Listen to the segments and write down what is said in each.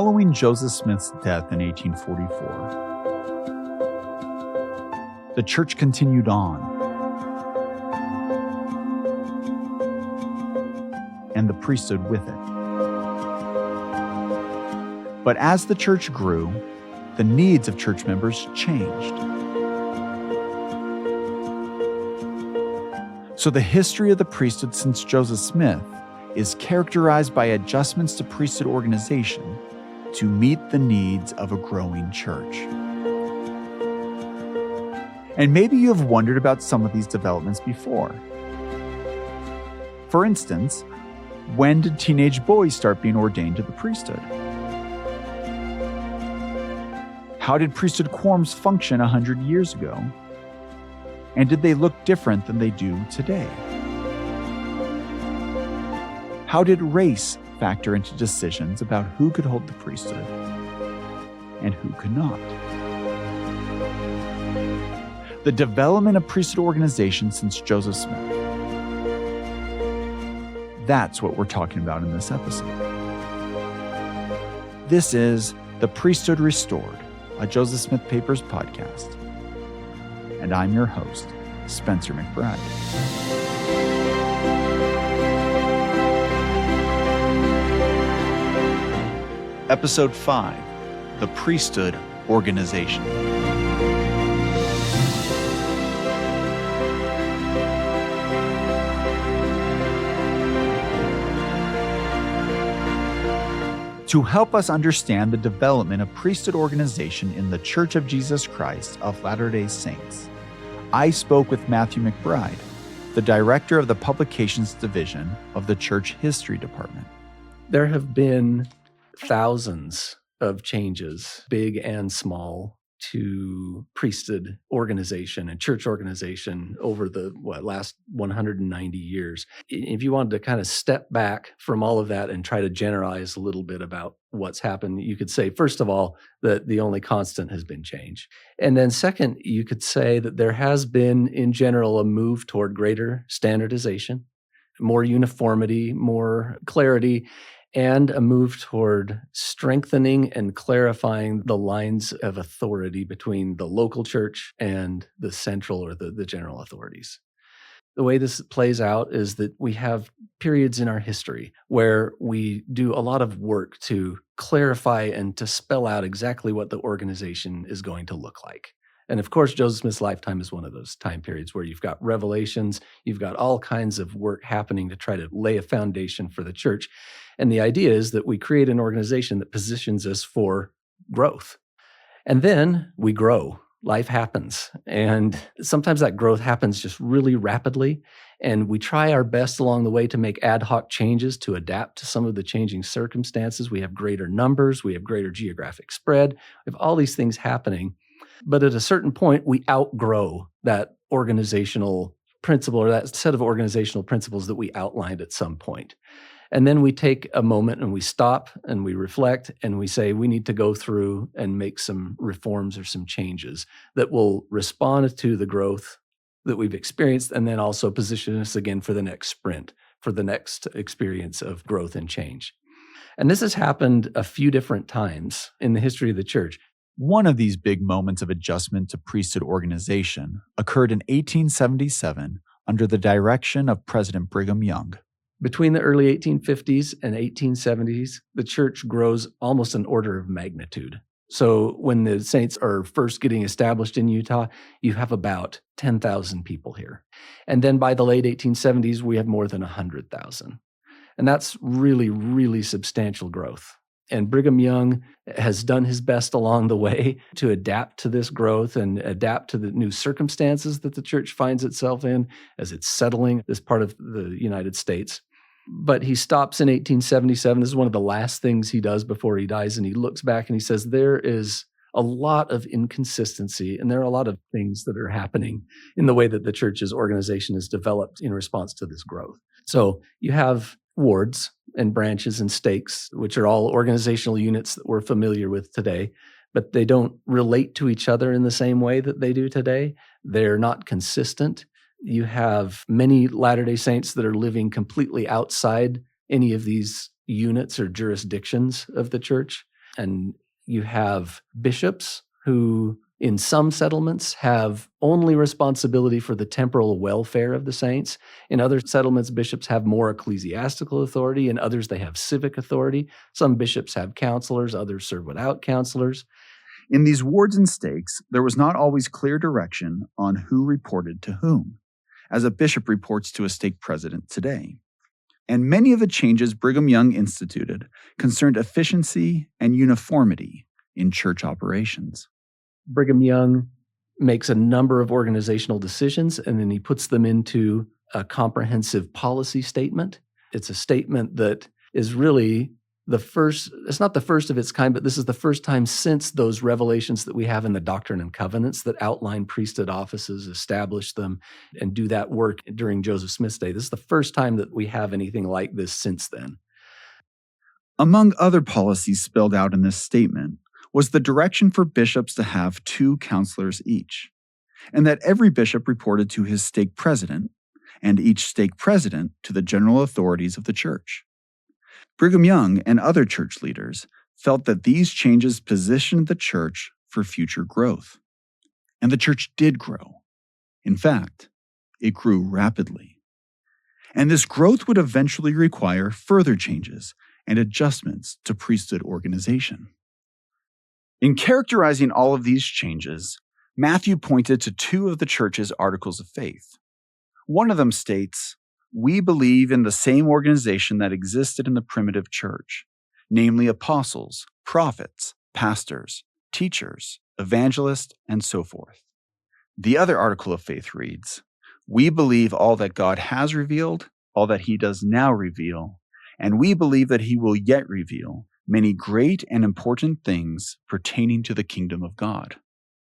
Following Joseph Smith's death in 1844, the church continued on, and the priesthood with it. But as the church grew, the needs of church members changed. So the history of the priesthood since Joseph Smith is characterized by adjustments to priesthood organization to meet the needs of a growing church. And maybe you have wondered about some of these developments before. For instance, when did teenage boys start being ordained to the priesthood? How did priesthood quorums function 100 years ago? And did they look different than they do today? How did race factor into decisions about who could hold the priesthood and who could not? The development of priesthood organization since Joseph Smith. That's what we're talking about in this episode. This is the Priesthood Restored, a Joseph Smith Papers podcast. And I'm your host, Spencer McBride. Episode 5, The Priesthood Organization. To help us understand the development of priesthood organization in the Church of Jesus Christ of Latter-day Saints, I spoke with Matthew McBride, the director of the Publications Division of the Church History Department. There have been thousands of changes, big and small, to priesthood organization and church organization over the last 190 years. If you wanted to kind of step back from all of that and try to generalize a little bit about what's happened, you could say, first of all, that the only constant has been change. And then second, you could say that there has been, in general, a move toward greater standardization, more uniformity, more clarity, and a move toward strengthening and clarifying the lines of authority between the local church and the central or the general authorities. The way this plays out is that we have periods in our history where we do a lot of work to clarify and to spell out exactly what the organization is going to look like. And of course, Joseph Smith's lifetime is one of those time periods where you've got revelations, you've got all kinds of work happening to try to lay a foundation for the church. And the idea is that we create an organization that positions us for growth. And then we grow. Life happens. And sometimes that growth happens just really rapidly. And we try our best along the way to make ad hoc changes to adapt to some of the changing circumstances. We have greater numbers, we have greater geographic spread, we have all these things happening. But at a certain point, we outgrow that organizational principle or that set of organizational principles that we outlined at some point. And then we take a moment and we stop and we reflect and we say we need to go through and make some reforms or some changes that will respond to the growth that we've experienced and then also position us again for the next sprint, for the next experience of growth and change. And this has happened a few different times in the history of the church. One of these big moments of adjustment to priesthood organization occurred in 1877 under the direction of President Brigham Young. Between the early 1850s and 1870s, the church grows almost an order of magnitude. So when the saints are first getting established in Utah, you have about 10,000 people here. And then by the late 1870s, we have more than 100,000. And that's really, really substantial growth. And Brigham Young has done his best along the way to adapt to this growth and adapt to the new circumstances that the church finds itself in as it's settling this part of the United States. But he stops in 1877. This is one of the last things he does before he dies. And he looks back and he says, there is a lot of inconsistency and there are a lot of things that are happening in the way that the church's organization is developed in response to this growth. So you have wards and branches and stakes, which are all organizational units that we're familiar with today, but they don't relate to each other in the same way that they do today. They're not consistent. You have many Latter-day Saints that are living completely outside any of these units or jurisdictions of the church. And you have bishops who, in some settlements, have only responsibility for the temporal welfare of the saints. In other settlements, bishops have more ecclesiastical authority. In others, they have civic authority. Some bishops have counselors, others serve without counselors. In these wards and stakes, there was not always clear direction on who reported to whom, as a bishop reports to a stake president today. And many of the changes Brigham Young instituted concerned efficiency and uniformity in church operations. Brigham Young makes a number of organizational decisions, and then he puts them into a comprehensive policy statement. It's a statement that is really it's not the first of its kind, but this is the first time since those revelations that we have in the Doctrine and Covenants that outline priesthood offices, establish them, and do that work during Joseph Smith's day. This is the first time that we have anything like this since then. Among other policies spelled out in this statement was the direction for bishops to have 2 counselors each, and that every bishop reported to his stake president, and each stake president to the general authorities of the church. Brigham Young and other church leaders felt that these changes positioned the church for future growth. And the church did grow. In fact, it grew rapidly. And this growth would eventually require further changes and adjustments to priesthood organization. In characterizing all of these changes, Matthew pointed to 2 of the church's articles of faith. One of them states, "We believe in the same organization that existed in the primitive church, namely apostles, prophets, pastors, teachers, evangelists, and so forth." The other article of faith reads, "We believe all that God has revealed, all that he does now reveal, and we believe that he will yet reveal many great and important things pertaining to the kingdom of God."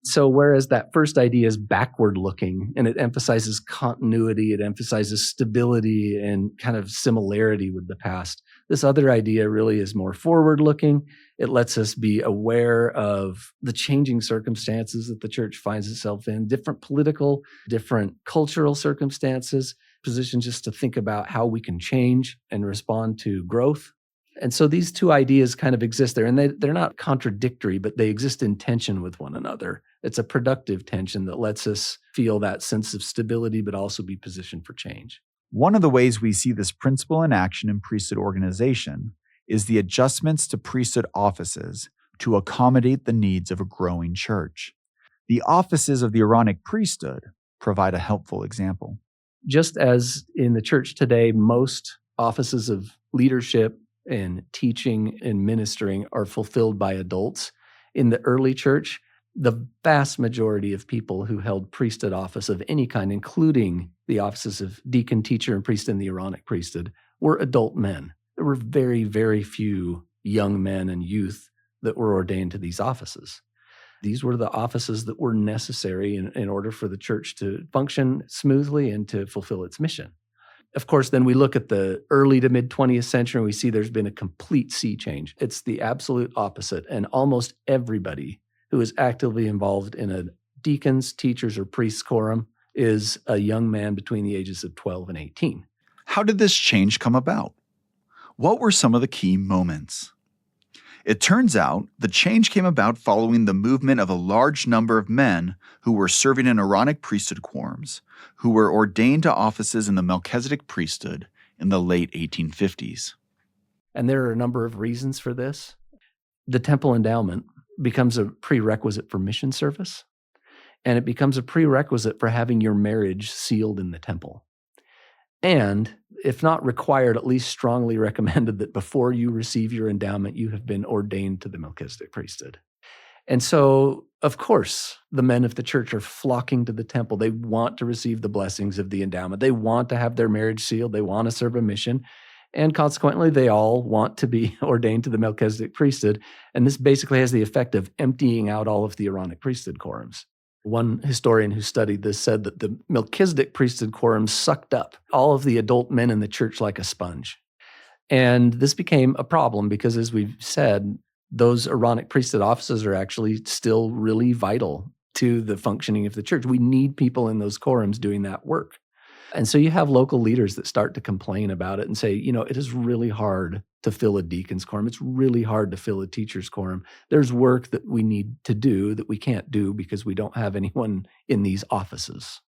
So whereas that first idea is backward looking and it emphasizes continuity, it emphasizes stability and kind of similarity with the past, this other idea really is more forward looking. It lets us be aware of the changing circumstances that the church finds itself in, different political, different cultural circumstances, positions just to think about how we can change and respond to growth. And so these 2 ideas kind of exist there, and they're not contradictory, but they exist in tension with one another. It's a productive tension that lets us feel that sense of stability, but also be positioned for change. One of the ways we see this principle in action in priesthood organization is the adjustments to priesthood offices to accommodate the needs of a growing church. The offices of the Aaronic priesthood provide a helpful example. Just as in the church today, most offices of leadership and teaching and ministering are fulfilled by adults, in the early church, the vast majority of people who held priesthood office of any kind, including the offices of deacon, teacher, and priest in the Aaronic priesthood, were adult men. There were very, very few young men and youth that were ordained to these offices. These were the offices that were necessary in order for the church to function smoothly and to fulfill its mission. Of course, then we look at the early to mid-20th century and we see there's been a complete sea change. It's the absolute opposite. And almost everybody who is actively involved in a deacons, teachers, or priests quorum is a young man between the ages of 12 and 18. How did this change come about? What were some of the key moments? It turns out the change came about following the movement of a large number of men who were serving in Aaronic priesthood quorums, who were ordained to offices in the Melchizedek priesthood in the late 1850s. And there are a number of reasons for this. The temple endowment becomes a prerequisite for mission service, and it becomes a prerequisite for having your marriage sealed in the temple. And if not required, at least strongly recommended that before you receive your endowment, you have been ordained to the Melchizedek priesthood. And so, of course, the men of the church are flocking to the temple. They want to receive the blessings of the endowment. They want to have their marriage sealed. They want to serve a mission. And consequently, they all want to be ordained to the Melchizedek priesthood. And this basically has the effect of emptying out all of the Aaronic priesthood quorums. One historian who studied this said that the Melchizedek priesthood quorum sucked up all of the adult men in the church like a sponge. And this became a problem because, as we've said, those Aaronic priesthood offices are actually still really vital to the functioning of the church. We need people in those quorums doing that work. And so you have local leaders that start to complain about it and say, it is really hard to fill a deacon's quorum. It's really hard to fill a teacher's quorum. There's work that we need to do that we can't do because we don't have anyone in these offices.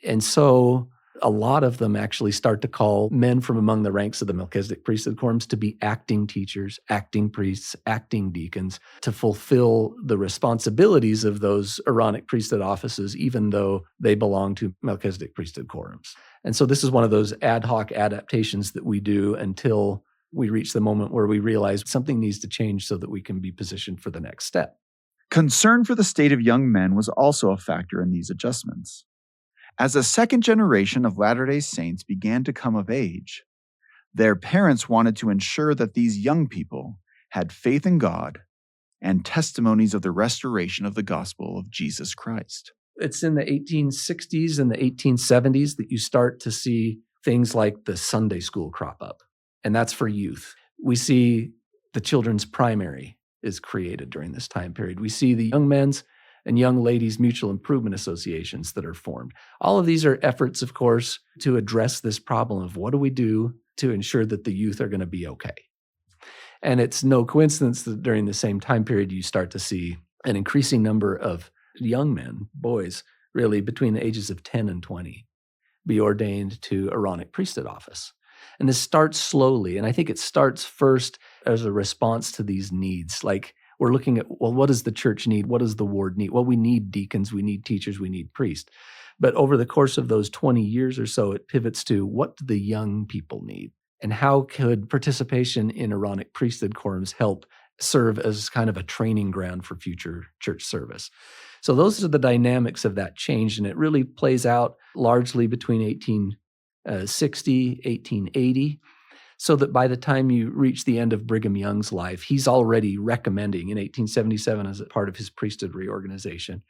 And so a lot of them actually start to call men from among the ranks of the Melchizedek priesthood quorums to be acting teachers, acting priests, acting deacons, to fulfill the responsibilities of those Aaronic priesthood offices, even though they belong to Melchizedek priesthood quorums. And so this is one of those ad hoc adaptations that we do until we reach the moment where we realize something needs to change so that we can be positioned for the next step. Concern for the state of young men was also a factor in these adjustments. As a second generation of Latter-day Saints began to come of age, their parents wanted to ensure that these young people had faith in God and testimonies of the restoration of the gospel of Jesus Christ. It's in the 1860s and the 1870s that you start to see things like the Sunday school crop up, and that's for youth. We see the children's primary is created during this time period. We see the young men's and young ladies' mutual improvement associations that are formed. All of these are efforts, of course, to address this problem of what do we do to ensure that the youth are going to be okay. And it's no coincidence that during the same time period, you start to see an increasing number of young men, boys, really between the ages of 10 and 20, be ordained to Aaronic priesthood office. And this starts slowly. And I think it starts first as a response to these needs. Like we're looking at, well, what does the church need? What does the ward need? Well, we need deacons, we need teachers, we need priests. But over the course of those 20 years or so, it pivots to what do the young people need? And how could participation in Aaronic priesthood quorums help serve as kind of a training ground for future church service? So those are the dynamics of that change, and it really plays out largely between 1860, 1880, so that by the time you reach the end of Brigham Young's life, he's already recommending in 1877 as a part of his priesthood reorganization,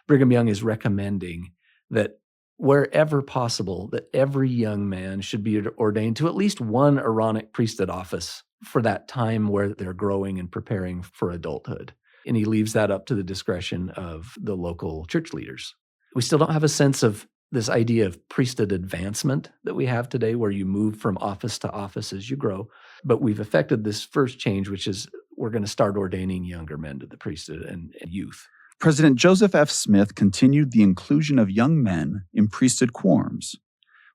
Brigham Young is recommending that wherever possible, that every young man should be ordained to at least one Aaronic priesthood office for that time where they're growing and preparing for adulthood. And he leaves that up to the discretion of the local church leaders. We still don't have a sense of this idea of priesthood advancement that we have today, where you move from office to office as you grow. But we've effected this first change, which is we're going to start ordaining younger men to the priesthood and youth. President Joseph F. Smith continued the inclusion of young men in priesthood quorums,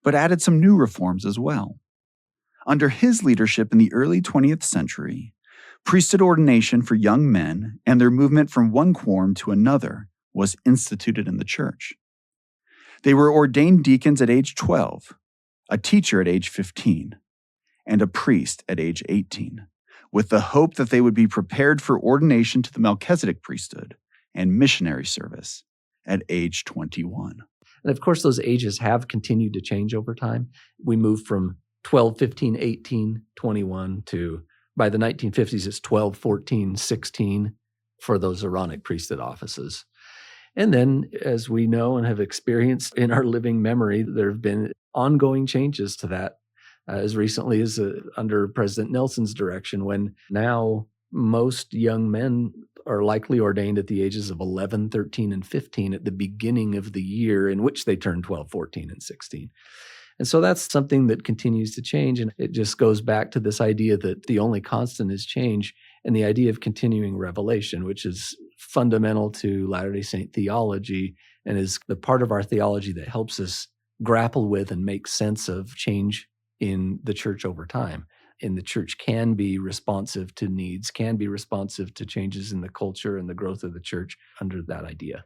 but added some new reforms as well. Under his leadership in the early 20th century, priesthood ordination for young men and their movement from one quorum to another was instituted in the church. They were ordained deacons at age 12, a teacher at age 15, and a priest at age 18, with the hope that they would be prepared for ordination to the Melchizedek priesthood and missionary service at age 21. And of course, those ages have continued to change over time. We moved from 12, 15, 18, 21 to, by the 1950s, it's 12, 14, 16 for those Aaronic priesthood offices. And then, as we know and have experienced in our living memory, there have been ongoing changes to that as recently as under President Nelson's direction, when now most young men are likely ordained at the ages of 11, 13, and 15 at the beginning of the year in which they turn 12, 14, and 16. And so that's something that continues to change. And it just goes back to this idea that the only constant is change, and the idea of continuing revelation, which is fundamental to Latter-day Saint theology and is the part of our theology that helps us grapple with and make sense of change in the church over time. And the church can be responsive to needs, can be responsive to changes in the culture and the growth of the church under that idea.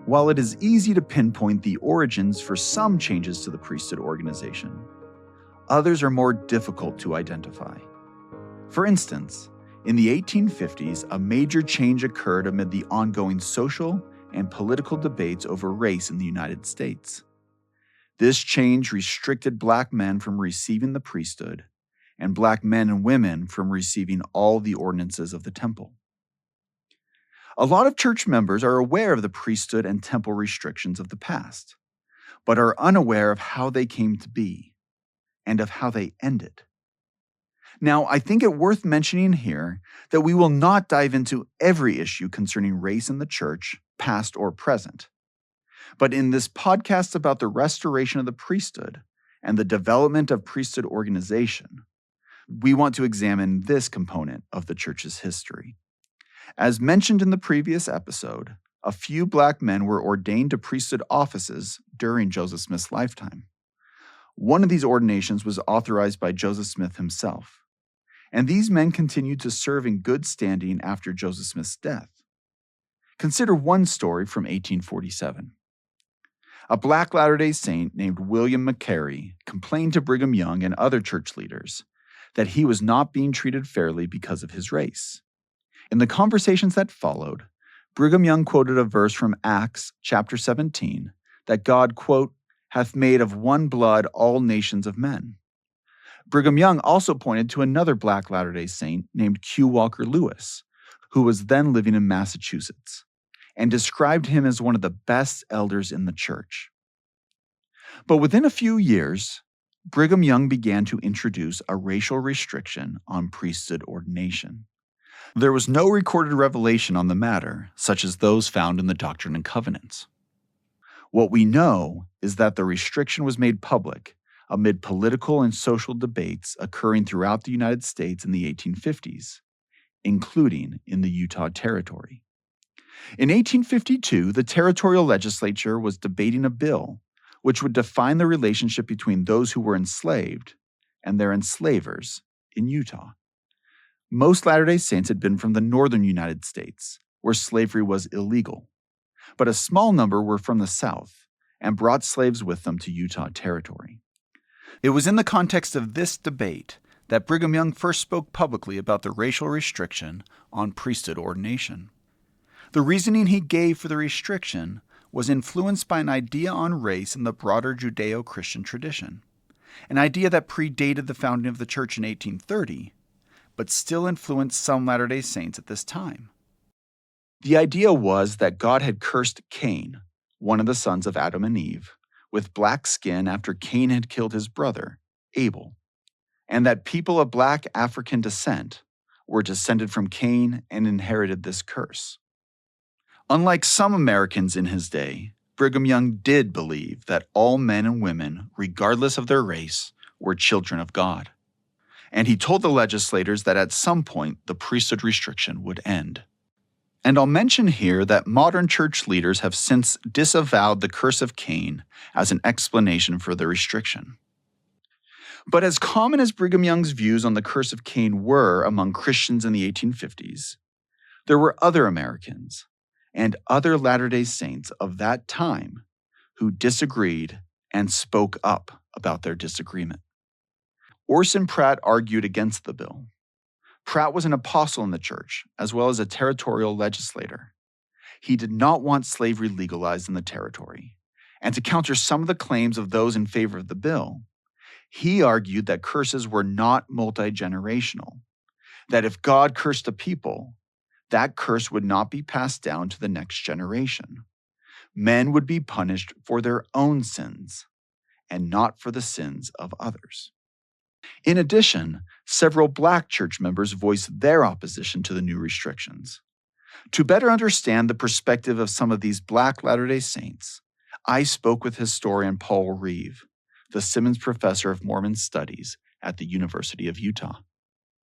While it is easy to pinpoint the origins for some changes to the priesthood organization, others are more difficult to identify. For instance, in the 1850s, a major change occurred amid the ongoing social and political debates over race in the United States. This change restricted Black men from receiving the priesthood, and Black men and women from receiving all the ordinances of the temple. A lot of church members are aware of the priesthood and temple restrictions of the past, but are unaware of how they came to be and of how they ended. Now, I think it worth mentioning here that we will not dive into every issue concerning race in the church, past or present. But in this podcast about the restoration of the priesthood and the development of priesthood organization, we want to examine this component of the church's history. As mentioned in the previous episode, a few black men were ordained to priesthood offices during Joseph Smith's lifetime. One of these ordinations was authorized by Joseph Smith himself, and these men continued to serve in good standing after Joseph Smith's death. Consider one story from 1847. A black Latter-day Saint named William McCary complained to Brigham Young and other church leaders that he was not being treated fairly because of his race. In the conversations that followed, Brigham Young quoted a verse from Acts chapter 17 that God, quote, hath made of one blood all nations of men. Brigham Young also pointed to another black Latter-day Saint named Q. Walker Lewis, who was then living in Massachusetts, and described him as one of the best elders in the church. But within a few years, Brigham Young began to introduce a racial restriction on priesthood ordination. There was no recorded revelation on the matter, such as those found in the Doctrine and Covenants. What we know is that the restriction was made public amid political and social debates occurring throughout the United States in the 1850s, including in the Utah Territory. In 1852, the territorial legislature was debating a bill which would define the relationship between those who were enslaved and their enslavers in Utah. Most Latter-day Saints had been from the northern United States, where slavery was illegal, but a small number were from the South and brought slaves with them to Utah Territory. It was in the context of this debate that Brigham Young first spoke publicly about the racial restriction on priesthood ordination. The reasoning he gave for the restriction was influenced by an idea on race in the broader Judeo-Christian tradition, an idea that predated the founding of the church in 1830, but still influenced some Latter-day Saints at this time. The idea was that God had cursed Cain, one of the sons of Adam and Eve, with black skin after Cain had killed his brother, Abel, and that people of black African descent were descended from Cain and inherited this curse. Unlike some Americans in his day, Brigham Young did believe that all men and women, regardless of their race, were children of God. And he told the legislators that at some point the priesthood restriction would end. And I'll mention here that modern church leaders have since disavowed the curse of Cain as an explanation for the restriction. But as common as Brigham Young's views on the curse of Cain were among Christians in the 1850s, there were other Americans and other Latter-day Saints of that time who disagreed and spoke up about their disagreement. Orson Pratt argued against the bill. Pratt was an apostle in the church, as well as a territorial legislator. He did not want slavery legalized in the territory, and to counter some of the claims of those in favor of the bill, he argued that curses were not multi-generational, that if God cursed a people, that curse would not be passed down to the next generation. Men would be punished for their own sins, and not for the sins of others. In addition, several black church members voiced their opposition to the new restrictions. To better understand the perspective of some of these black Latter-day Saints, I spoke with historian Paul Reeve, the Simmons Professor of Mormon Studies at the University of Utah.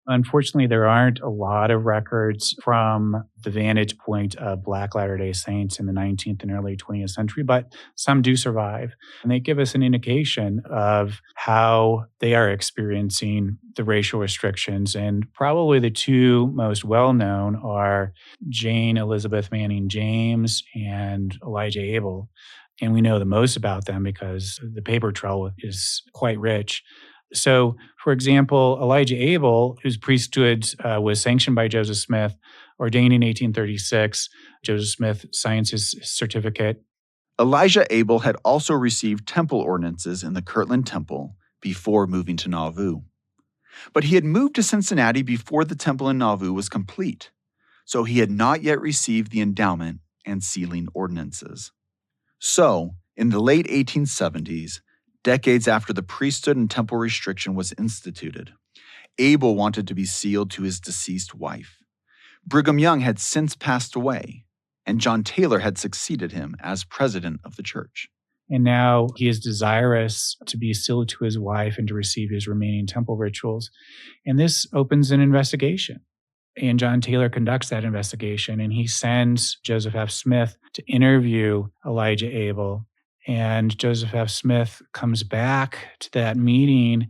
Unfortunately, there aren't a lot of records from the vantage point of Black Latter-day Saints in the 19th and early 20th century, but some do survive. And they give us an indication of how they are experiencing the racial restrictions. And probably the two most well-known are Jane Elizabeth Manning James and Elijah Abel. And we know the most about them because the paper trail is quite rich. So, for example, Elijah Abel, whose priesthood was sanctioned by Joseph Smith, ordained in 1836. Joseph Smith signs his certificate. Elijah Abel had also received temple ordinances in the Kirtland Temple before moving to Nauvoo. But he had moved to Cincinnati before the temple in Nauvoo was complete, so he had not yet received the endowment and sealing ordinances. So, in the late 1870s, Decades after the priesthood and temple restriction was instituted, Abel wanted to be sealed to his deceased wife. Brigham Young had since passed away, and John Taylor had succeeded him as president of the church. And now he is desirous to be sealed to his wife and to receive his remaining temple rituals. And this opens an investigation. And John Taylor conducts that investigation, and he sends Joseph F. Smith to interview Elijah Abel. And Joseph F. Smith comes back to that meeting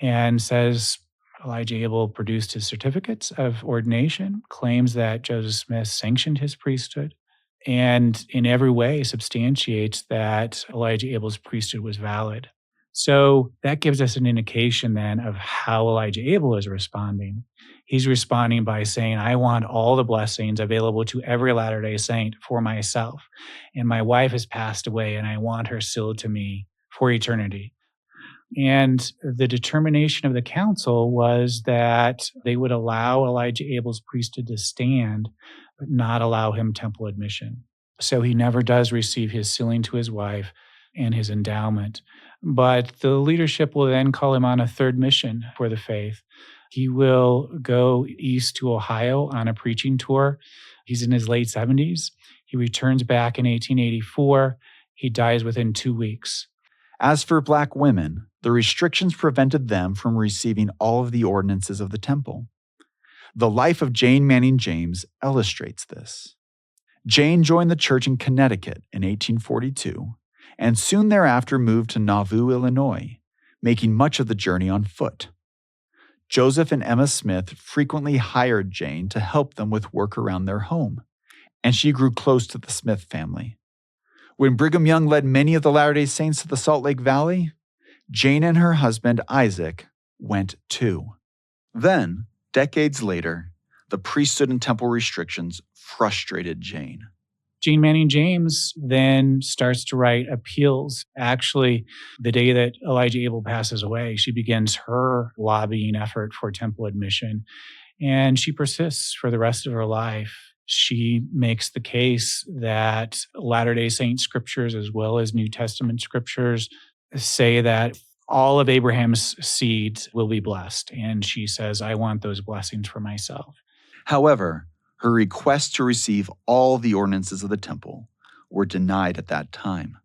and says Elijah Abel produced his certificates of ordination, claims that Joseph Smith sanctioned his priesthood, and in every way substantiates that Elijah Abel's priesthood was valid. So that gives us an indication then of how Elijah Abel is responding. He's responding by saying, I want all the blessings available to every Latter-day Saint for myself. And my wife has passed away, and I want her sealed to me for eternity. And the determination of the council was that they would allow Elijah Abel's priesthood to stand, but not allow him temple admission. So he never does receive his sealing to his wife and his endowment. But the leadership will then call him on a third mission for the faith. He will go east to Ohio on a preaching tour. He's in his late 70s. He returns back in 1884. He dies within 2 weeks. As for Black women, the restrictions prevented them from receiving all of the ordinances of the temple. The life of Jane Manning James illustrates this. Jane joined the church in Connecticut in 1842, and soon thereafter moved to Nauvoo, Illinois, making much of the journey on foot. Joseph and Emma Smith frequently hired Jane to help them with work around their home, and she grew close to the Smith family. When Brigham Young led many of the Latter-day Saints to the Salt Lake Valley, Jane and her husband, Isaac, went too. Then, decades later, the priesthood and temple restrictions frustrated Jane. Jane Manning James then starts to write appeals. Actually, the day that Elijah Abel passes away, she begins her lobbying effort for temple admission, and she persists for the rest of her life. She makes the case that Latter-day Saint scriptures, as well as New Testament scriptures, say that all of Abraham's seed will be blessed. And she says, I want those blessings for myself. However, her requests to receive all the ordinances of the temple were denied at that time.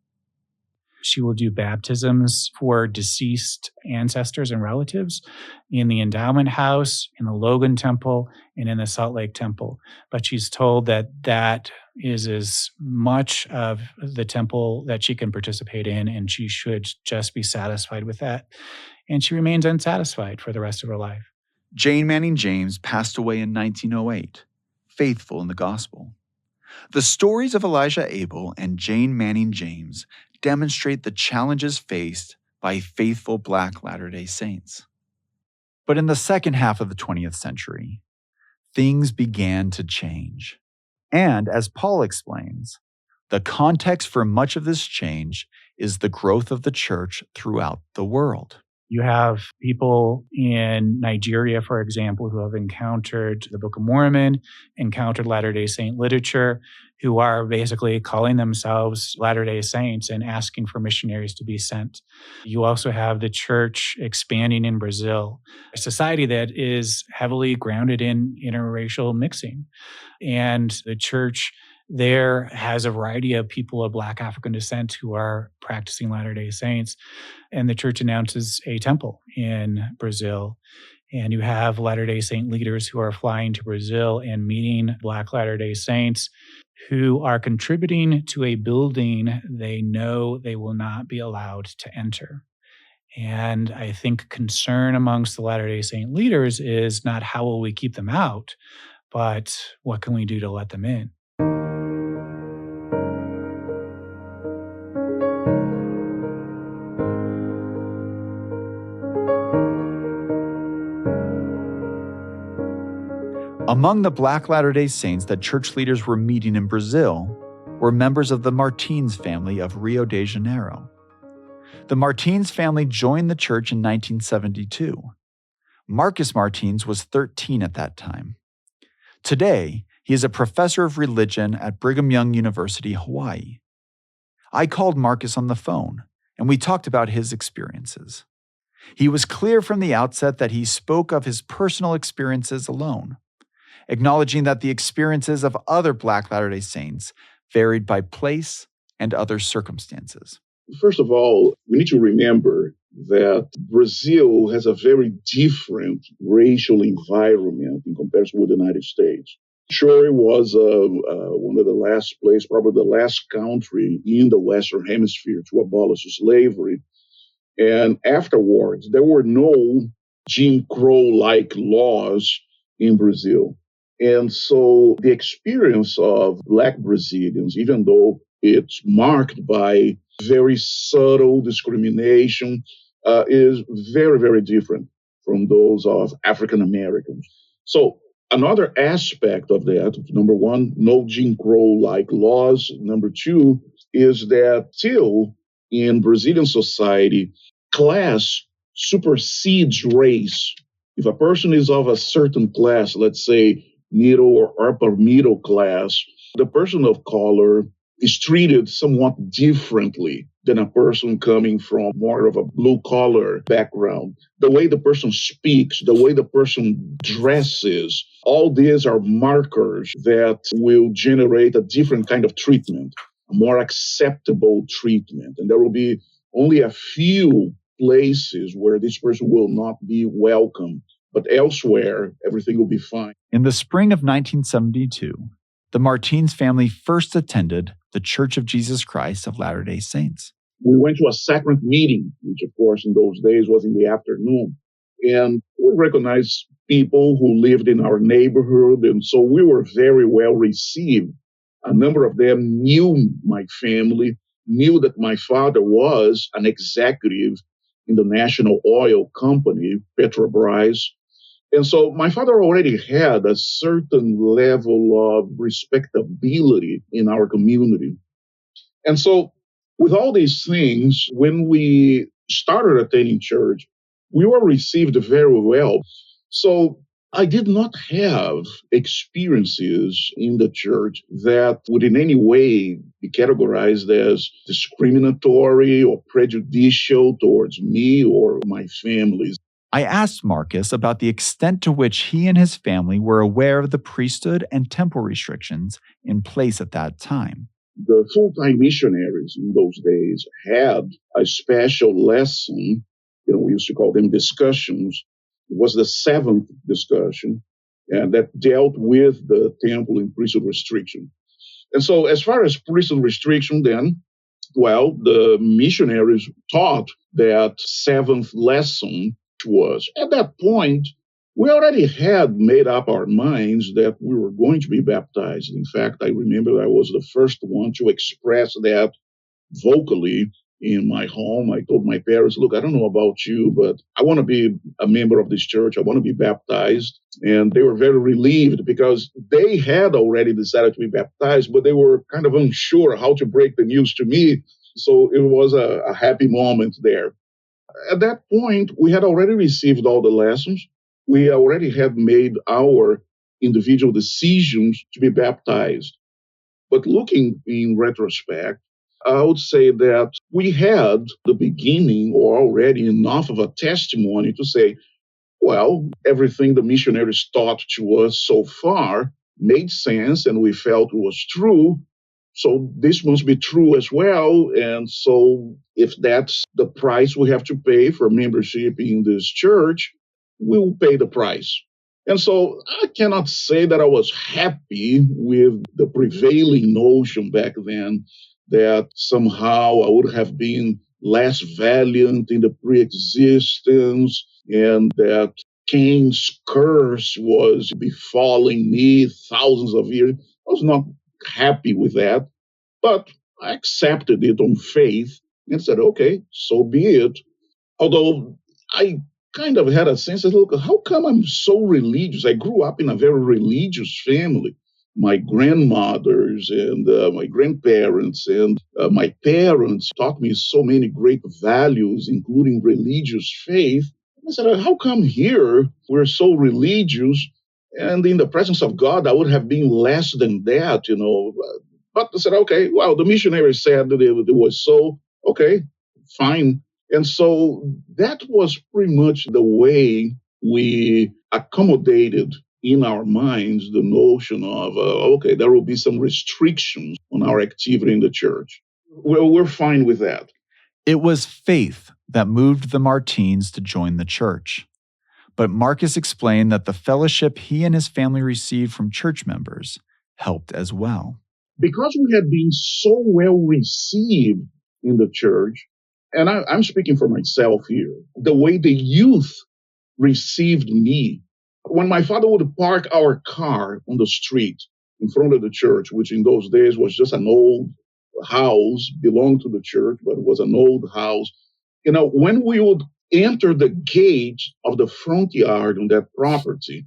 She will do baptisms for deceased ancestors and relatives in the endowment house, in the Logan Temple, and in the Salt Lake Temple. But she's told that that is as much of the temple that she can participate in, and she should just be satisfied with that. And she remains unsatisfied for the rest of her life. Jane Manning James passed away in 1908, faithful in the gospel. The stories of Elijah Abel and Jane Manning James demonstrate the challenges faced by faithful Black Latter-day Saints. But in the second half of the 20th century, things began to change. And as Paul explains, the context for much of this change is the growth of the church throughout the world. You have people in Nigeria, for example, who have encountered the Book of Mormon, encountered Latter-day Saint literature, who are basically calling themselves Latter-day Saints and asking for missionaries to be sent. You also have the church expanding in Brazil, a society that is heavily grounded in interracial mixing. And the church there has a variety of people of Black African descent who are practicing Latter-day Saints. And the church announces a temple in Brazil. And you have Latter-day Saint leaders who are flying to Brazil and meeting Black Latter-day Saints who are contributing to a building they know they will not be allowed to enter. And I think concern amongst the Latter-day Saint leaders is not how will we keep them out, but what can we do to let them in? Among the Black Latter-day Saints that church leaders were meeting in Brazil were members of the Martins family of Rio de Janeiro. The Martins family joined the church in 1972. Marcus Martins was 13 at that time. Today, he is a professor of religion at Brigham Young University, Hawaii. I called Marcus on the phone, and we talked about his experiences. He was clear from the outset that he spoke of his personal experiences alone, acknowledging that the experiences of other Black Latter-day Saints varied by place and other circumstances. First of all, we need to remember that Brazil has a very different racial environment in comparison with the United States. Sure, it was one of the last places, probably the last country in the Western Hemisphere to abolish slavery. And afterwards, there were no Jim Crow-like laws in Brazil. And so the experience of Black Brazilians, even though it's marked by very subtle discrimination, is very, very different from those of African Americans. So another aspect of that, number one, no Jim Crow-like laws. Number two is that still in Brazilian society, class supersedes race. If a person is of a certain class, let's say middle or upper middle class, the person of color is treated somewhat differently than a person coming from more of a blue-collar background. The way the person speaks, the way the person dresses, all these are markers that will generate a different kind of treatment, a more acceptable treatment. And there will be only a few places where this person will not be welcome, but elsewhere, everything will be fine. In the spring of 1972, the Martins family first attended the Church of Jesus Christ of Latter-day Saints. We went to a sacrament meeting, which of course in those days was in the afternoon. And we recognized people who lived in our neighborhood. And so we were very well received. A number of them knew my family, knew that my father was an executive in the national oil company, Petrobras. And so my father already had a certain level of respectability in our community. And so with all these things, when we started attending church, we were received very well. So I did not have experiences in the church that would in any way be categorized as discriminatory or prejudicial towards me or my family. I asked Marcus about the extent to which he and his family were aware of the priesthood and temple restrictions in place at that time. The full-time missionaries in those days had a special lesson, we used to call them discussions. It was the seventh discussion, and that dealt with the temple and priesthood restriction. And so as far as priesthood restriction then, the missionaries taught that seventh lesson to us. At that point, we already had made up our minds that we were going to be baptized. In fact, I remember I was the first one to express that vocally in my home. I told my parents, look, I don't know about you, but I want to be a member of this church. I want to be baptized. And they were very relieved because they had already decided to be baptized, but they were kind of unsure how to break the news to me. So it was a happy moment there. At that point, we had already received all the lessons. We already had made our individual decisions to be baptized. But looking in retrospect, I would say that we had the beginning or already enough of a testimony to say, everything the missionaries taught to us so far made sense and we felt it was true. So this must be true as well. And so if that's the price we have to pay for membership in this church, we'll pay the price. And so I cannot say that I was happy with the prevailing notion back then that somehow I would have been less valiant in the pre-existence and that Cain's curse was befalling me thousands of years. I was not happy with that, but I accepted it on faith and said, okay, so be it. Although I kind of had a sense of, look, how come I'm so religious? I grew up in a very religious family. My grandmothers and my grandparents and my parents taught me so many great values, including religious faith. I said, how come here we're so religious and in the presence of God, I would have been less than that, But I said, okay, the missionary said that it was so, okay, fine. And so that was pretty much the way we accommodated in our minds the notion of, okay, there will be some restrictions on our activity in the church. Well, we're fine with that. It was faith that moved the Martins to join the church. But Marcus explained that the fellowship he and his family received from church members helped as well. Because we had been so well received in the church, and I'm speaking for myself here, the way the youth received me. When my father would park our car on the street in front of the church, which in those days was just an old house, belonged to the church, but it was an old house. When we would enter the gate of the front yard on that property,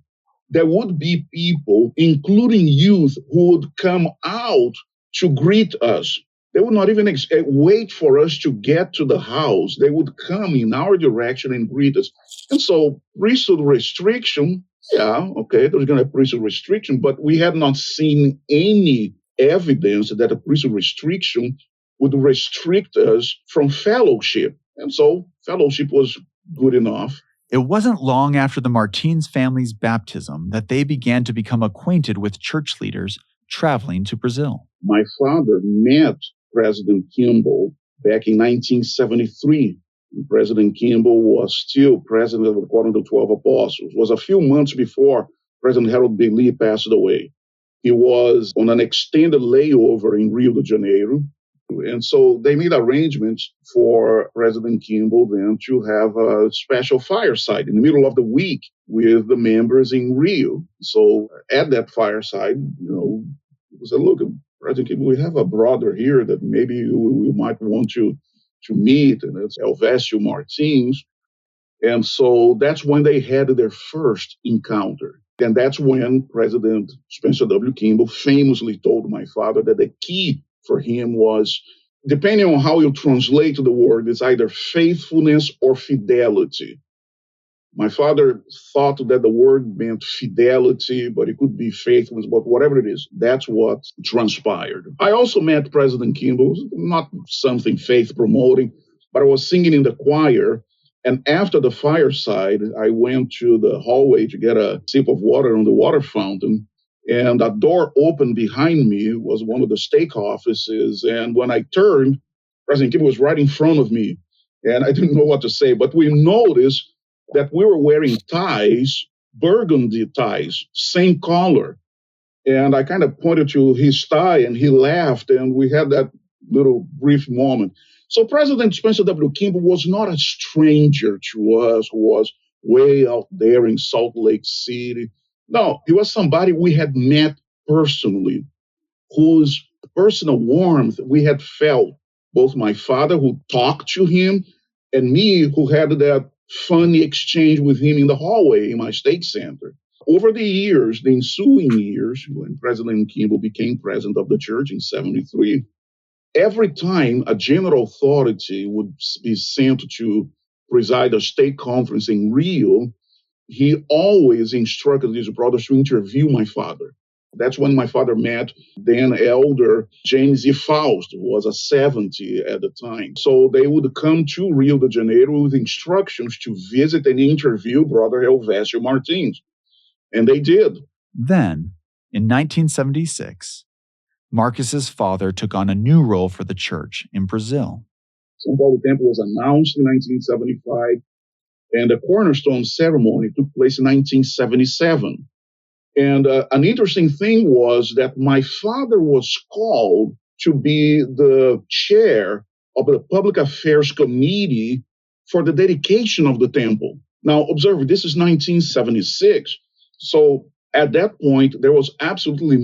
there would be people, including youth, who would come out to greet us. They would not even wait for us to get to the house. They would come in our direction and greet us. And so, priesthood restriction, yeah, okay, there's going to be priesthood restriction, but we had not seen any evidence that a priesthood restriction would restrict us from fellowship. And so, fellowship was good enough. It wasn't long after the Martins family's baptism that they began to become acquainted with church leaders traveling to Brazil. My father met President Kimball back in 1973. President Kimball was still president of the Quorum of the 12 Apostles. It was a few months before President Harold B. Lee passed away. He was on an extended layover in Rio de Janeiro. And so they made arrangements for President Kimball then to have a special fireside in the middle of the week with the members in Rio. So at that fireside, we said, look, President Kimball, we have a brother here that maybe we might want to meet, and it's Elvésio Martins. And so that's when they had their first encounter. And that's when President Spencer W. Kimball famously told my father that the key for him was, depending on how you translate the word, it's either faithfulness or fidelity. My father thought that the word meant fidelity, but it could be faithfulness, but whatever it is, that's what transpired. I also met President Kimball, not something faith promoting, but I was singing in the choir. And after the fireside, I went to the hallway to get a sip of water on the water fountain. And a door opened behind me. It was one of the stake offices. And when I turned, President Kimball was right in front of me. And I didn't know what to say. But we noticed that we were wearing ties, burgundy ties, same color. And I kind of pointed to his tie, and he laughed. And we had that little brief moment. So President Spencer W. Kimball was not a stranger to us who was way out there in Salt Lake City. No, he was somebody we had met personally, whose personal warmth we had felt. Both my father, who talked to him, and me, who had that funny exchange with him in the hallway in my state center. Over the years, the ensuing years, when President Kimball became president of the church in 1973, every time a general authority would be sent to preside a state conference in Rio, he always instructed his brothers to interview my father. That's when my father met then elder James E. Faust, who was a 70 at the time. So they would come to Rio de Janeiro with instructions to visit and interview Brother Elvésio Martins. And they did. Then, in 1976, Marcus's father took on a new role for the church in Brazil. São Paulo Temple was announced in 1975, and the cornerstone ceremony took place in 1977. And an interesting thing was that my father was called to be the chair of the Public Affairs Committee for the dedication of the temple. Now, observe, this is 1976. So at that point, there was absolutely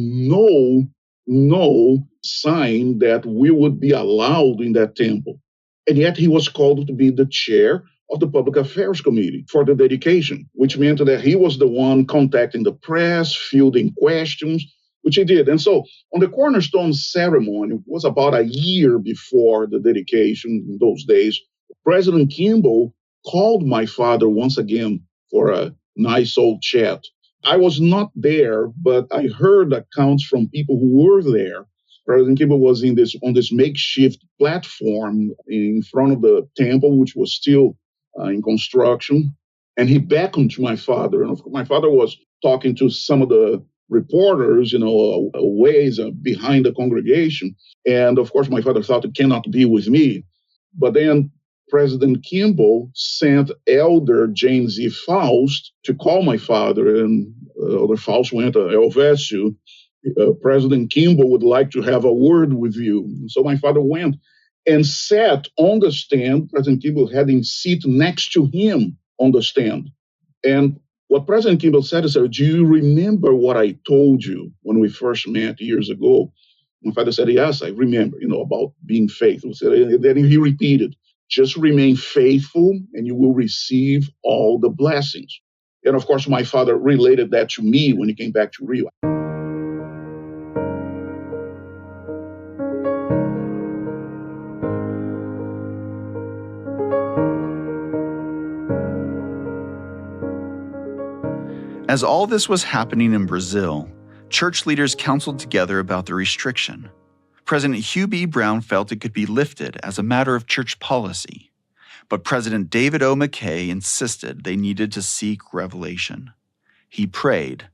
no sign that we would be allowed in that temple. And yet he was called to be the chair of the Public Affairs Committee for the dedication, which meant that he was the one contacting the press, fielding questions, which he did. And so on the cornerstone ceremony, it was about a year before the dedication in those days, President Kimball called my father once again for a nice old chat. I was not there, but I heard accounts from people who were there President Kimball was on this makeshift platform in front of the temple, which was still in construction. And he beckoned to my father. And my father was talking to some of the reporters, ways behind the congregation. And of course, my father thought it cannot be with me. But then President Kimball sent Elder James E. Faust to call my father. And Elder Faust went to Elvésio. President Kimball would like to have a word with you. So my father went and sat on the stand. President Kimball had him sit next to him on the stand. And what President Kimball said is, do you remember what I told you when we first met years ago? My father said, yes, I remember, about being faithful. And then he repeated, just remain faithful and you will receive all the blessings. And of course, my father related that to me when he came back to Rio. As all this was happening in Brazil, church leaders counseled together about the restriction. President Hugh B. Brown felt it could be lifted as a matter of church policy, but President David O. McKay insisted they needed to seek revelation. He prayed,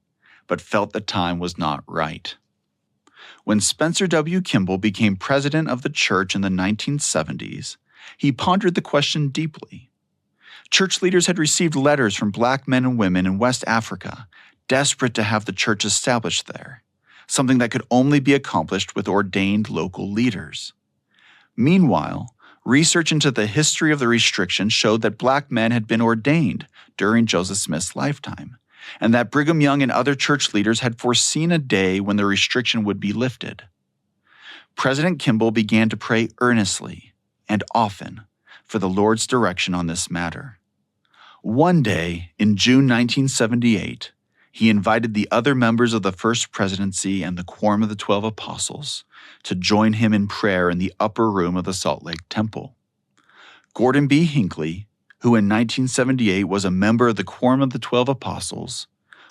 but felt the time was not right. When Spencer W. Kimball became president of the church in the 1970s, he pondered the question deeply. Church leaders had received letters from Black men and women in West Africa, desperate to have the church established there, something that could only be accomplished with ordained local leaders. Meanwhile, research into the history of the restriction showed that Black men had been ordained during Joseph Smith's lifetime, and that Brigham Young and other church leaders had foreseen a day when the restriction would be lifted. President Kimball began to pray earnestly and often for the Lord's direction on this matter. One day, in June 1978, he invited the other members of the First Presidency and the Quorum of the 12 Apostles to join him in prayer in the upper room of the Salt Lake Temple. Gordon B. Hinckley, who in 1978 was a member of the Quorum of the 12 Apostles,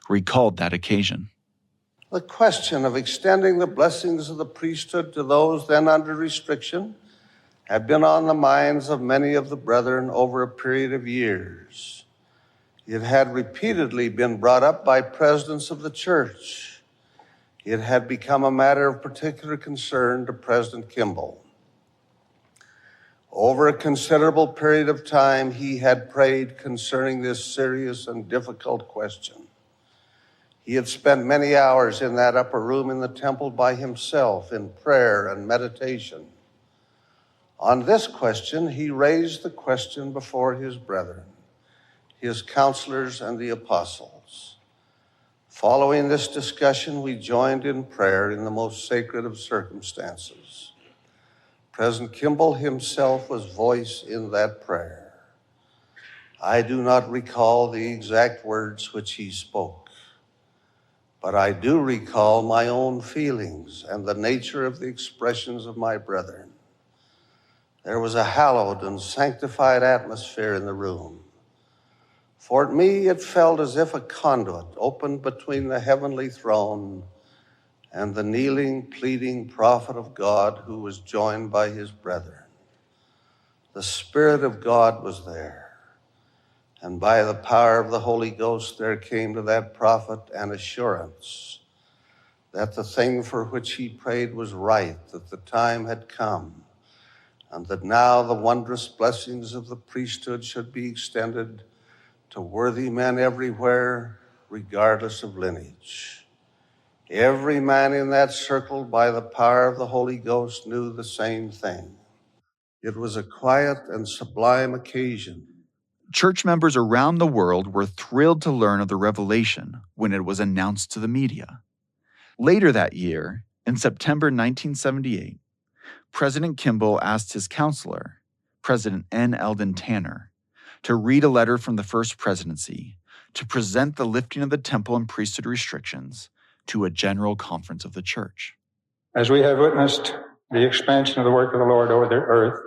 recalled that occasion. The question of extending the blessings of the priesthood to those then under restriction had been on the minds of many of the brethren over a period of years. It had repeatedly been brought up by presidents of the church. It had become a matter of particular concern to President Kimball. Over a considerable period of time, he had prayed concerning this serious and difficult question. He had spent many hours in that upper room in the temple by himself in prayer and meditation. On this question, he raised the question before his brethren, his counselors, and the apostles. Following this discussion, we joined in prayer in the most sacred of circumstances. President Kimball himself was voice in that prayer. I do not recall the exact words which he spoke, but I do recall my own feelings and the nature of the expressions of my brethren. There was a hallowed and sanctified atmosphere in the room. For me, it felt as if a conduit opened between the heavenly throne and the kneeling, pleading prophet of God who was joined by his brethren. The Spirit of God was there, and by the power of the Holy Ghost there came to that prophet an assurance that the thing for which he prayed was right, that the time had come, and that now the wondrous blessings of the priesthood should be extended to worthy men everywhere, regardless of lineage. Every man in that circle, by the power of the Holy Ghost, knew the same thing. It was a quiet and sublime occasion. Church members around the world were thrilled to learn of the revelation when it was announced to the media. Later that year, in September 1978, President Kimball asked his counselor, President N. Eldon Tanner, to read a letter from the First Presidency to present the lifting of the temple and priesthood restrictions to a general conference of the church. As we have witnessed the expansion of the work of the Lord over the earth,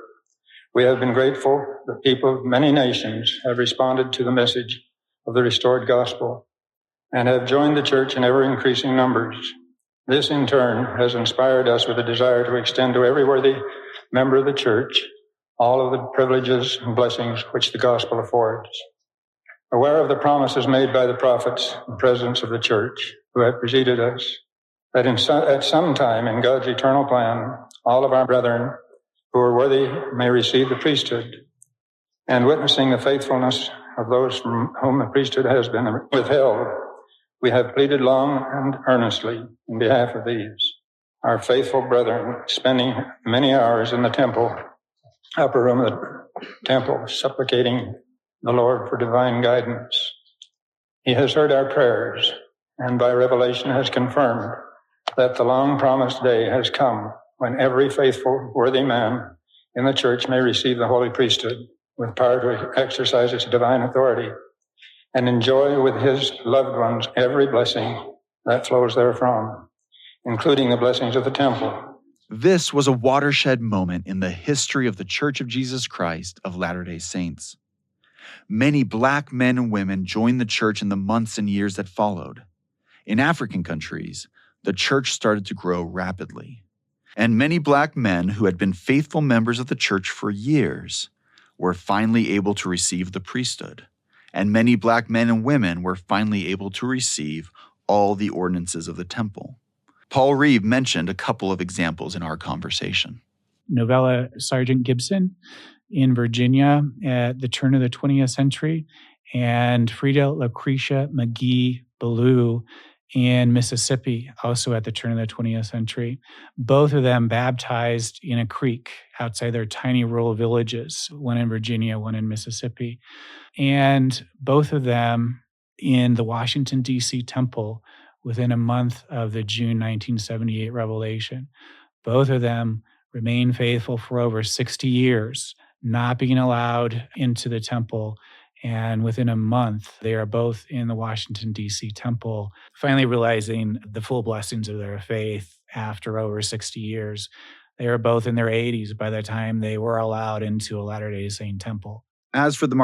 we have been grateful that people of many nations have responded to the message of the restored gospel and have joined the church in ever-increasing numbers. This, in turn, has inspired us with a desire to extend to every worthy member of the church all of the privileges and blessings which the gospel affords. Aware of the promises made by the prophets and presidents of the church who have preceded us, that at some time in God's eternal plan, all of our brethren who are worthy may receive the priesthood, and witnessing the faithfulness of those from whom the priesthood has been withheld, we have pleaded long and earnestly in behalf of these, our faithful brethren, spending many hours in the temple, upper room of the temple, supplicating the Lord for divine guidance. He has heard our prayers, and by revelation has confirmed that the long-promised day has come when every faithful, worthy man in the church may receive the holy priesthood with power to exercise its divine authority and enjoy with his loved ones every blessing that flows therefrom, including the blessings of the temple. This was a watershed moment in the history of the Church of Jesus Christ of Latter-day Saints. Many Black men and women joined the church in the months and years that followed. In African countries, the church started to grow rapidly. And many Black men who had been faithful members of the church for years were finally able to receive the priesthood. And many Black men and women were finally able to receive all the ordinances of the temple. Paul Reeve mentioned a couple of examples in our conversation. Novella Sergeant Gibson in Virginia at the turn of the 20th century, and Frida Lucretia McGee Ballou in Mississippi, also at the turn of the 20th century. Both of them baptized in a creek outside their tiny rural villages, one in Virginia, one in Mississippi. And both of them in the Washington, D.C. temple within a month of the June 1978 revelation. Both of them remained faithful for over 60 years, not being allowed into the temple. And within a month, they are both in the Washington, D.C. temple, finally realizing the full blessings of their faith after over 60 years. They were both in their 80s by the time they were allowed into a Latter-day Saint temple. As for the